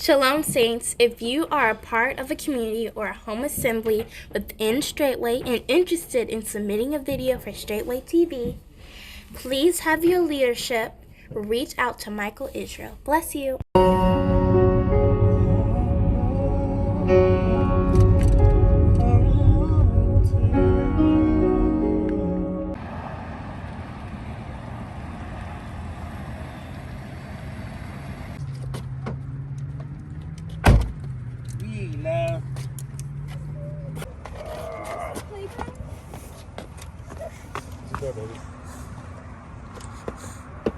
Shalom, Saints. If you are a part of a community or a home assembly within Straitway and interested in submitting a video for Straitway TV, please have your leadership reach out to Michael Israel. Bless you.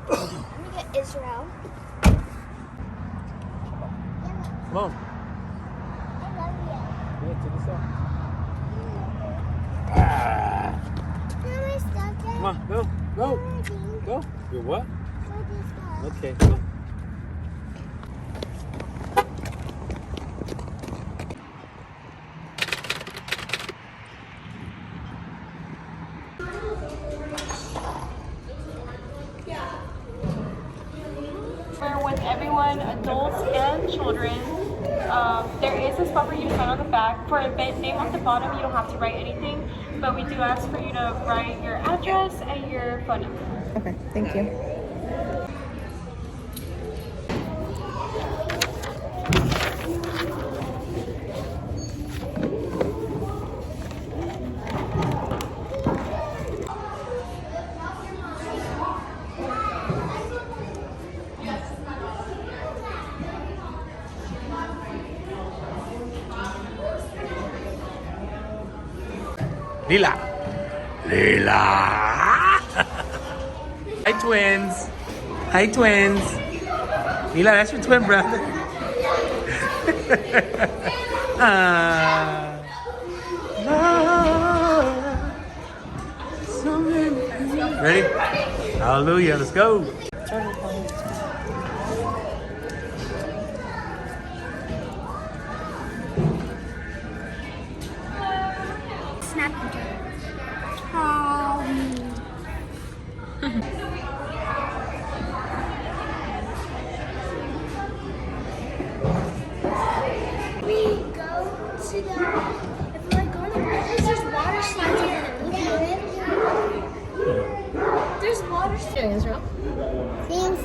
Let me get Israel. Come on. I love you. Yeah, take this out. Can I stop it? Come on, go, go, go. You're what? Okay, go. With everyone, adults and children. There is a spot for you to sign on the back. For event name on the bottom, you don't have to write anything, but we do ask for you to write your address and your phone number. Okay, thank you. Lila. Lila. Hi, twins. Hi, twins. Lila, that's your twin brother. Ready? Hallelujah. Let's go. Snap into it. We go to the, if we're like going to places, there's water slides in it. There's water slides. Israel. Thanks.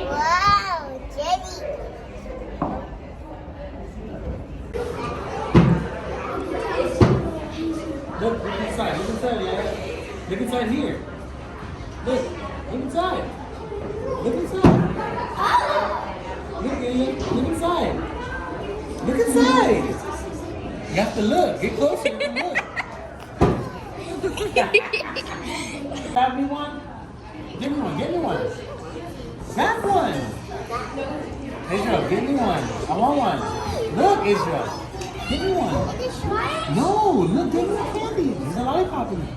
Wow, Jenny. Look inside. Look inside, yeah. Look inside here. Look inside. Look inside. Look inside. Look inside. You have to look. Get closer and look. Have me one? Give me one. Give me one. Have one. Israel, give me one. I want one. Look, Israel. Give me one. No, look, give me a candy. There's a lollipop in it.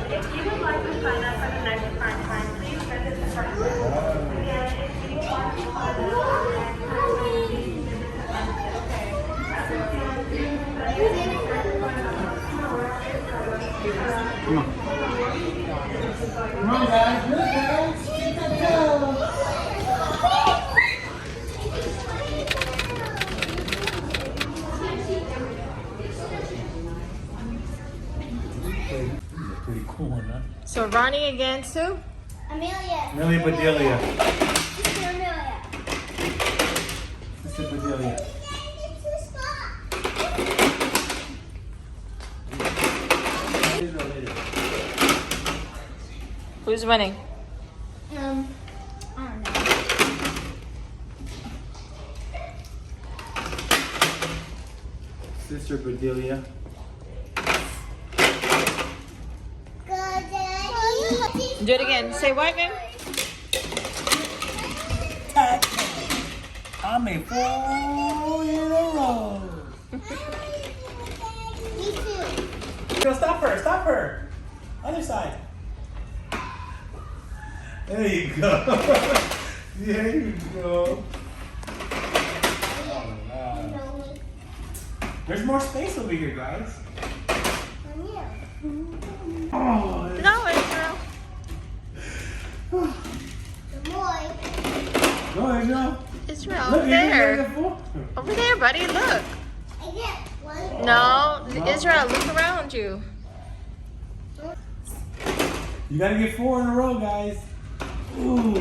If you would like to sign up for the next prime time, please visit the front door. Again, if you want to sign up for the next prime time, please visit the front door. Come on. Come on, guys. Look, guys. Go. Pretty cool one, huh? So Ronnie against who? Amelia. Millie Bedelia. Sister Amelia. Sister Bedelia. Who's winning? I don't know. Sister Bedelia. Do it again. Say what, man? I'm a 4-year-old. Me too. Go, stop her. Stop her. Other side. There you go. There you go. There's more space over here, guys. Oh, No, Israel. go Israel. Israel, Look, over Israel, you there. gotta get four. Over there, buddy, look. No, Israel, look around you. You gotta get 4 in a row, guys. Ooh.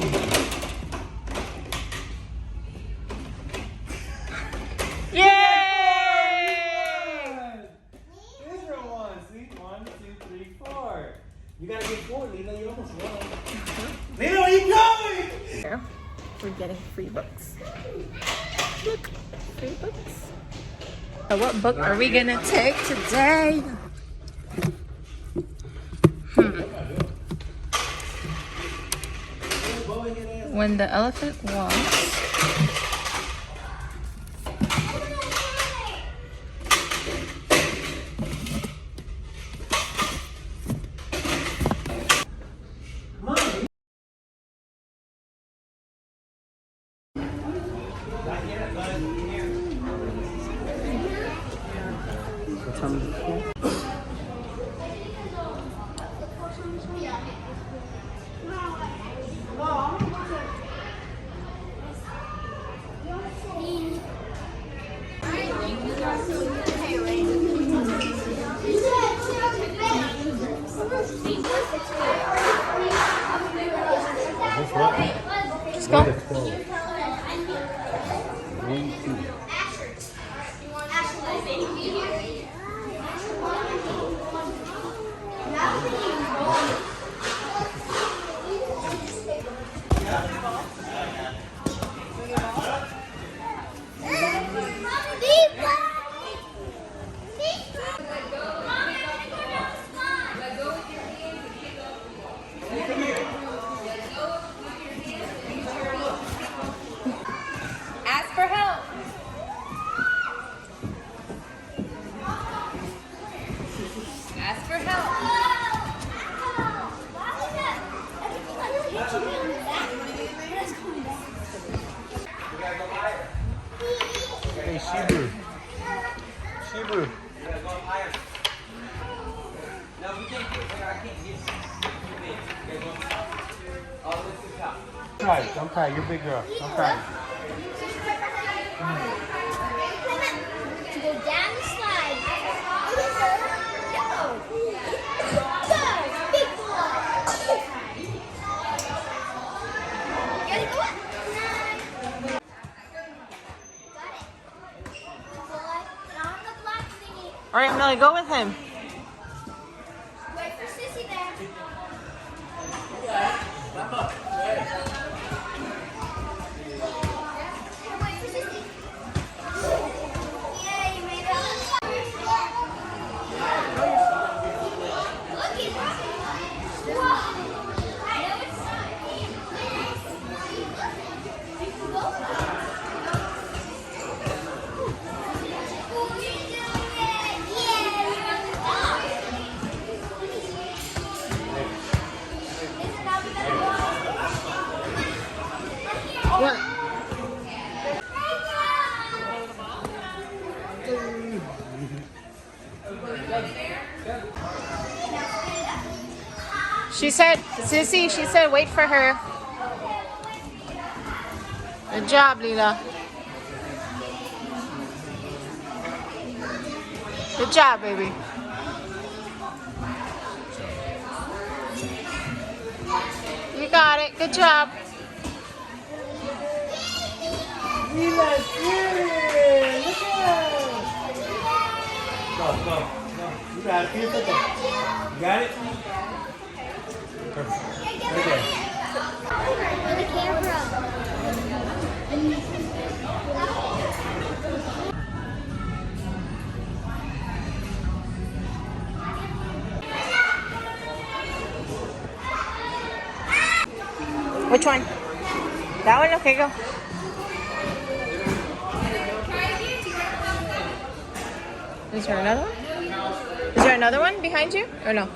Yay! Israel won. See? 1, 2, 3, 4. You gotta get 4, Lila. You almost won. Lila, where you going? We're getting free books. Look, free books. So what book are we gonna take today? When the elephant walks. Just go. Ask for help. Ask for help. Hey, Shebrew. Shebrew. Cry. Don't cry. You're a big girl. Don't cry. To go down the slide. No. Go, big boy. Gotta go up. Got it. Boy, get on the block thingy. All right, Millie, go with him. Wait for Sissy there. Wait for Sissy. Yeah, you made it. Look at that. Whoa. What? She said, Sissy, she said wait for her. Good job, Lila. Good job, baby. You got it. Good job. Lila's here! Look at her! Go. You got it. Here, put that. You got it? Perfect. Right there. For the camera. Which one? That one? Okay, go. Is there another one? Is there another one behind you? Or no? Okay.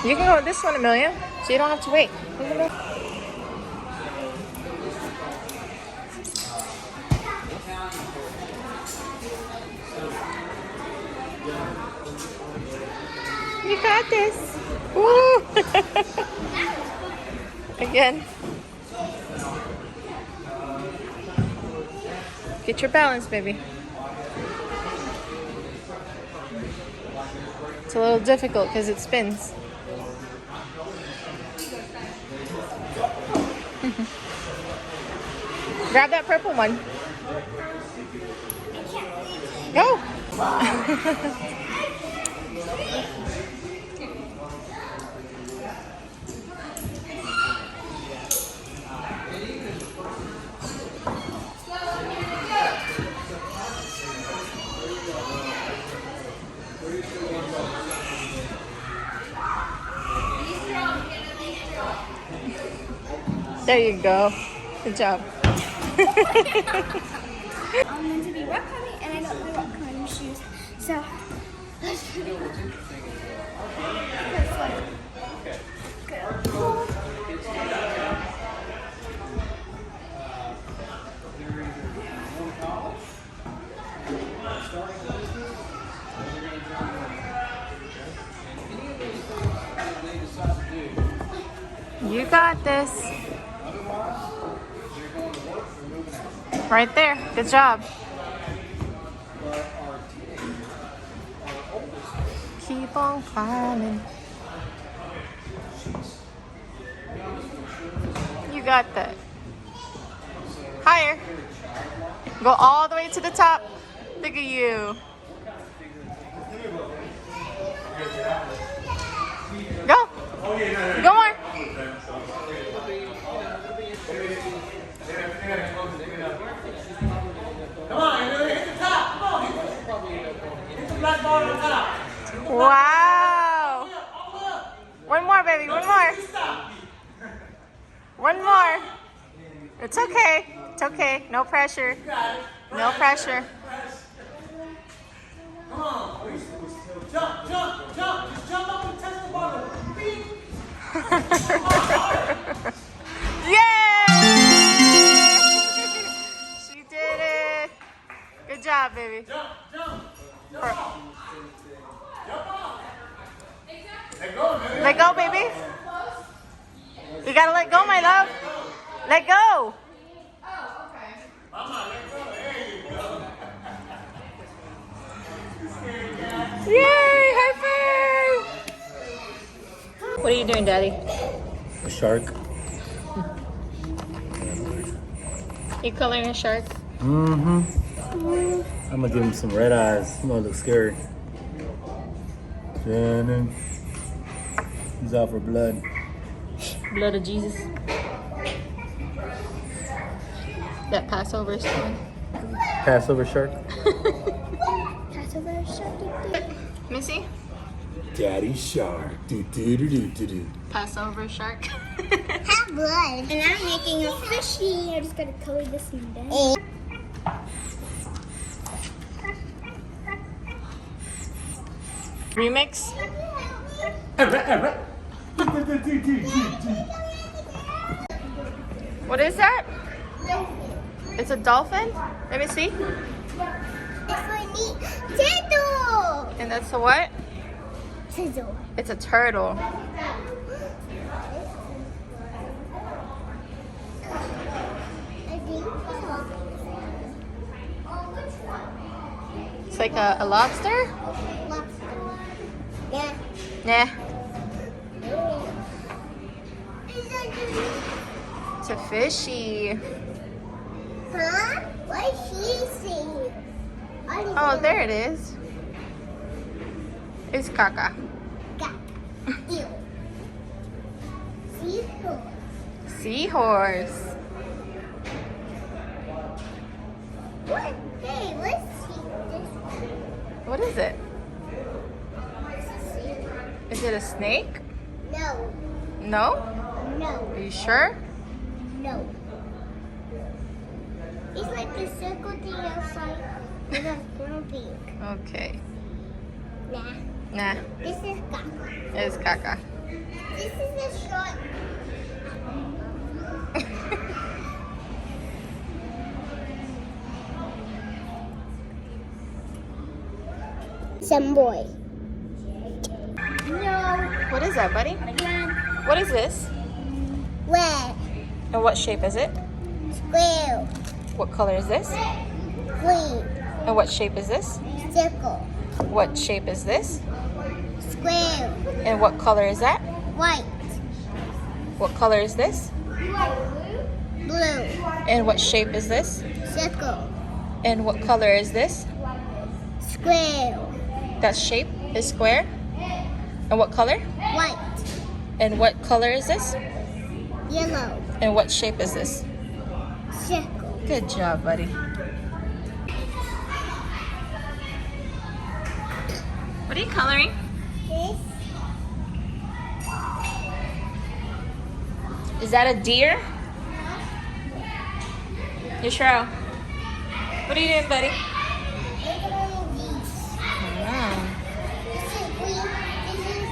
You can go with this one, Amelia, so you don't have to wait. got this. Woo! Again. Get your balance, baby. It's a little difficult because it spins. Grab that purple one. Go. There you go. Good job. I'm meant to be rock climbing, and I don't wear rock climbing shoes. So, let's do it. You got this. Right there. Good job. Keep on climbing. You got that. Higher. Go all the way to the top. Look at you. Go. Go more. Come on, hit the top. Come on, hit the black ball on the top. Wow. One more, baby. One more. One more. It's okay. It's okay. No pressure. No pressure. Come on. Jump, jump, jump. Just jump up and touch the bottom. Yay! She did it. Good job, baby. Jump, jump. Jump off. Jump off. Let go, baby. Let go, baby. You gotta let go, my love. Let go. Mama, let go. There you go. Yay! High five! What are you doing, Daddy? A shark. You coloring a shark? Mm-hmm. I'm gonna give him some red eyes. He's gonna look scary. Shannon. He's out for blood. Blood of Jesus. That Passover is coming. Passover shark. Passover shark. Missy? Daddy shark. Do do do do do do. Passover shark. Have blood. And I'm making a fishy. I just gotta color this one down. Remix? What is that? It's a dolphin? Let me see. Turtle. And that's a what? Turtle. It's a turtle. It's like a lobster? Yeah. Nah. It's a fishy. Huh? What is she saying? Oh, there it is. It's caca. Ew. Seahorse. Seahorse. What? Hey, let's see this. What is it? Is it a snake? No. No? No. Are you sure? No. It's like the circle thing outside with a little pink. Okay. Nah. Nah, This is caca. it's caca. This is a short. Some boy. No. that, buddy? What is this? Red. And what shape is it? Square. What color is this? Green. And what shape is this? Circle. What shape is this? Square. And what color is that? White. What color is this? Blue. And what shape is this? Circle. And what color is this? Square. That shape is square. And what color? White. And what color is this? Yellow. And what shape is this? Circle. Good job, buddy. What are you coloring? This. Is that a deer? Yashiro, what are you doing, buddy? Look at all of these. Oh. This is green. This is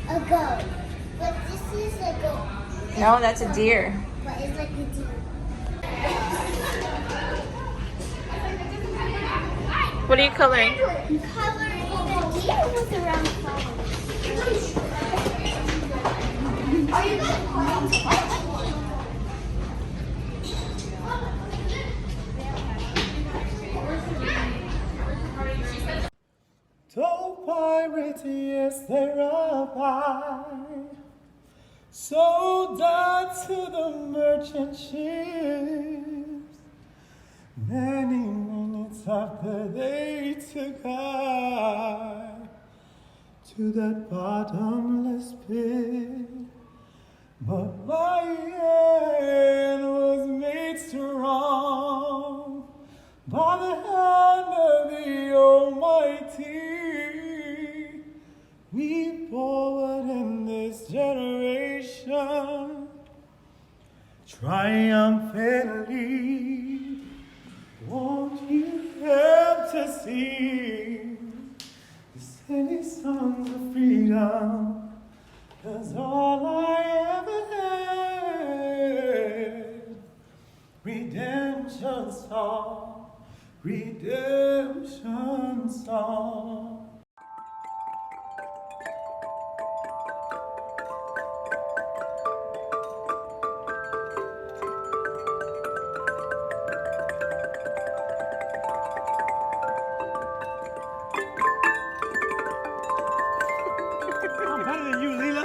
a goat. But this is a goat. No, that's a deer. But it's like a deer. What are you coloring? Coloring the deer was around 5. Are you going Told pirates, yes, they're alive. Sold out to the merchant ships. Many minutes after they took I to that bottomless pit. But my hand was made strong by the hand of the Almighty. We forward in this generation triumphantly. Won't you help to sing the silly songs of freedom? 'Cause all I ever had, redemption song, redemption song. I'm better than you, Leela.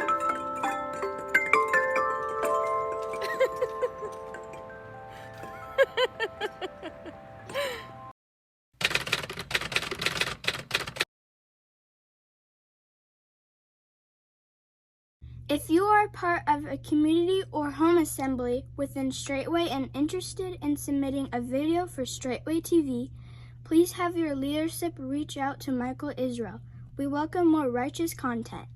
If you are a part of a community or home assembly within Straitway and interested in submitting a video for Straitway TV, please have your leadership reach out to Michael Israel. We welcome more righteous content.